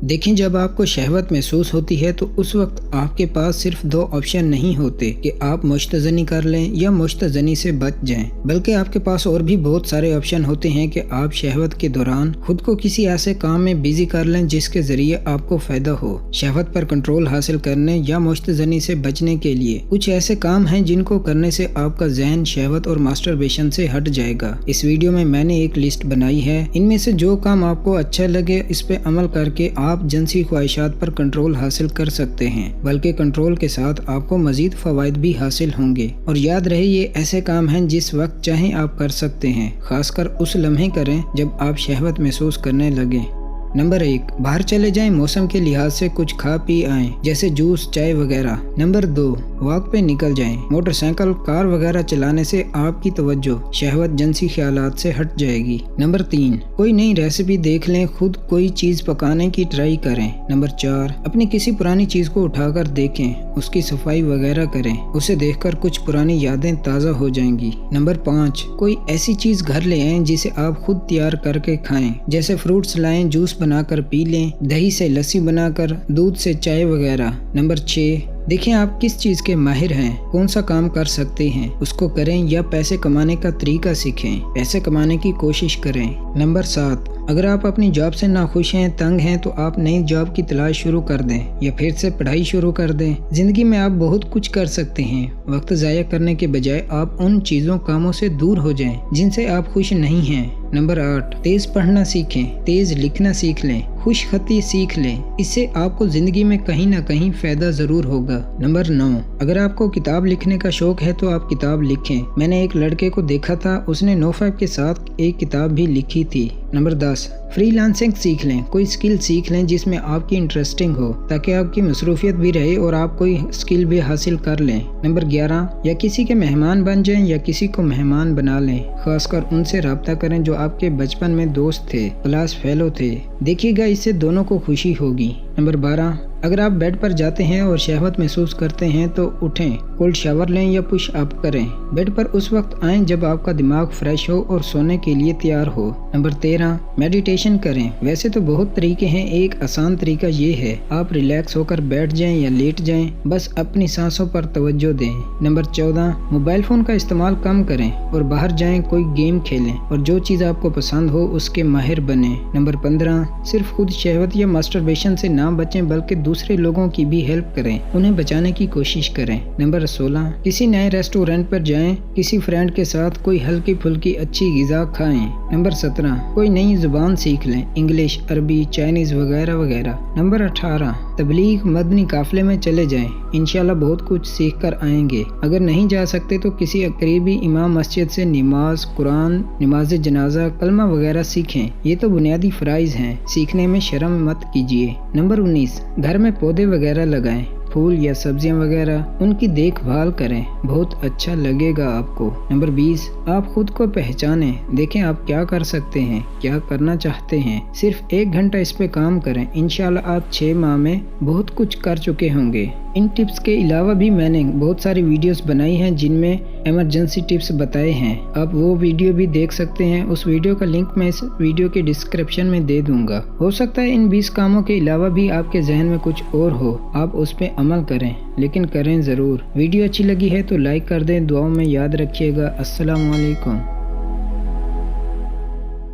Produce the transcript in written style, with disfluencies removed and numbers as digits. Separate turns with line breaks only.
देखें, जब आपको शहवत महसूस होती है तो उस वक्त आपके पास सिर्फ दो ऑप्शन नहीं होते कि आप मुश्तज़नी कर लें या मुश्तज़नी से बच जाएं, बल्कि आपके पास और भी बहुत सारे ऑप्शन होते हैं कि आप शहवत के दौरान खुद को किसी ऐसे काम में बिजी कर लें जिसके जरिए आपको फायदा हो। शहवत पर कंट्रोल हासिल करने या मुश्तज़नी से बचने के लिए कुछ ऐसे काम हैं जिनको करने से आपका जहन शहवत और मास्टरबेशन से हट जाएगा। इस वीडियो में मैंने एक लिस्ट बनाई है, इनमें से जो काम आपको अच्छा लगे इस पे अमल करके आप जिनसी ख्वाहिशात पर कंट्रोल हासिल कर सकते हैं, बल्कि कंट्रोल के साथ आपको मजीद फवायद भी हासिल होंगे। और याद रहे, ये ऐसे काम हैं जिस वक्त चाहें आप कर सकते हैं, खासकर उस लम्हे करें जब आप शहवत महसूस करने लगे। नंबर 1, बाहर चले जाएं, मौसम के लिहाज से कुछ खा पी आएं, जैसे जूस, चाय वगैरह। नंबर 2, वॉक पे निकल जाएं, मोटरसाइकिल, कार वगैरह चलाने से आपकी तवज्जो शहवत जिनसी ख्यालात से हट जाएगी। नंबर 3, कोई नई रेसिपी देख लें, खुद कोई चीज पकाने की ट्राई करें। नंबर 4, अपनी किसी पुरानी चीज को उठाकर देखें, उसकी सफाई वगैरह करें, उसे देखकर कुछ पुरानी यादें ताज़ा हो जाएंगी। नंबर 5, कोई ऐसी चीज घर ले आएं जिसे आप खुद तैयार करके खाएं, जैसे फ्रूट्स लाएं, जूस बनाकर पी लें, दही से लस्सी बनाकर, दूध से चाय वगैरह। नंबर 6, देखें आप किस चीज के माहिर हैं, कौन सा काम कर सकते हैं, उसको करें या पैसे कमाने का तरीका सीखें, पैसे कमाने की कोशिश करें। नंबर 7, अगर आप अपनी जॉब से नाखुश हैं, तंग हैं, तो आप नई जॉब की तलाश शुरू कर दें या फिर से पढ़ाई शुरू कर दें। जिंदगी में आप बहुत कुछ कर सकते हैं। वक्त ज़ाया करने के बजाय आप उन चीज़ों कामों से दूर हो जाएं जिनसे आप खुश नहीं हैं। नंबर 8, तेज पढ़ना सीखें, तेज लिखना सीख लें, खुश खती सीख लें, इससे आपको जिंदगी में कहीं ना कहीं फायदा जरूर होगा। नंबर 9, अगर आपको किताब लिखने का शौक है तो आप किताब लिखें। मैंने एक लड़के को देखा था, उसने No5 के साथ एक किताब भी लिखी थी। नंबर 10, फ्रीलांसिंग सीख लें, कोई स्किल सीख लें जिसमें आपकी इंटरेस्टिंग हो, ताकि आपकी मसरूफियत भी रहे और आप कोई स्किल भी हासिल कर लें। नंबर 11, या किसी के मेहमान बन जाएं या किसी को मेहमान बना लें, खासकर उनसे रब्ता करें जो आपके बचपन में दोस्त थे, क्लास फेलो थे, देखिएगा इससे दोनों को खुशी होगी। नंबर 12, अगर आप बेड पर जाते हैं और शहवत महसूस करते हैं तो उठें, कोल्ड शावर लें या पुश अप करें। बेड पर उस वक्त आएं जब आपका दिमाग फ्रेश हो और सोने के लिए तैयार हो। नंबर 13, मेडिटेशन करें। वैसे तो बहुत तरीके हैं, एक आसान तरीका ये है, आप रिलैक्स होकर बैठ जाएं या लेट जाएं, बस अपनी सांसों पर तवज्जो दें। नंबर 14, मोबाइल फोन का इस्तेमाल कम करें और बाहर जाएं, कोई गेम खेलें और जो चीज़ आपको पसंद हो उसके माहिर बने। नंबर 15, सिर्फ खुद शहवत या मास्टरबेशन से ना बचें बल्कि दूसरे लोगों की भी हेल्प करें, उन्हें बचाने की कोशिश करें। नंबर 16, किसी नए रेस्टोरेंट पर जाएं, किसी फ्रेंड के साथ कोई हल्की फुल्की अच्छी ग़िज़ा खाएं। नंबर 17, कोई नई जुबान सीख लें, इंग्लिश, अरबी, चाइनीज़ वगैरह वगैरह। नंबर 18, तबलीग मदनी काफले में चले जाएं, इंशाल्लाह बहुत कुछ सीख कर आएंगे। अगर नहीं जा सकते तो किसी करीबी इमाम मस्जिद से नमाज, कुरान, नमाज जनाजा, कलमा वगैरह सीखें। ये तो बुनियादी फ़राइज़ हैं, सीखने में शर्म मत कीजिए। नंबर 19, घर में पौधे वगैरह लगाएं, फूल या सब्जियां वगैरह, उनकी देखभाल करें, बहुत अच्छा लगेगा आपको। नंबर 20, आप खुद को पहचानें, देखें आप क्या कर सकते हैं, क्या करना चाहते हैं। सिर्फ 1 घंटा इस पे काम करें, इंशाल्लाह आप 6 माह में बहुत कुछ कर चुके होंगे। इन टिप्स के अलावा भी मैंने बहुत सारी वीडियोस बनाई हैं जिनमें इमरजेंसी टिप्स बताए हैं, आप वो वीडियो भी देख सकते हैं। उस वीडियो का लिंक मैं इस वीडियो के डिस्क्रिप्शन में दे दूंगा। हो सकता है इन 20 कामों के अलावा भी आपके जहन में कुछ और हो, आप उस पे अमल करें, लेकिन करें ज़रूर। वीडियो अच्छी लगी है तो लाइक कर दें, दुआओं में याद रखिएगा। अस्सलाम वालेकुम।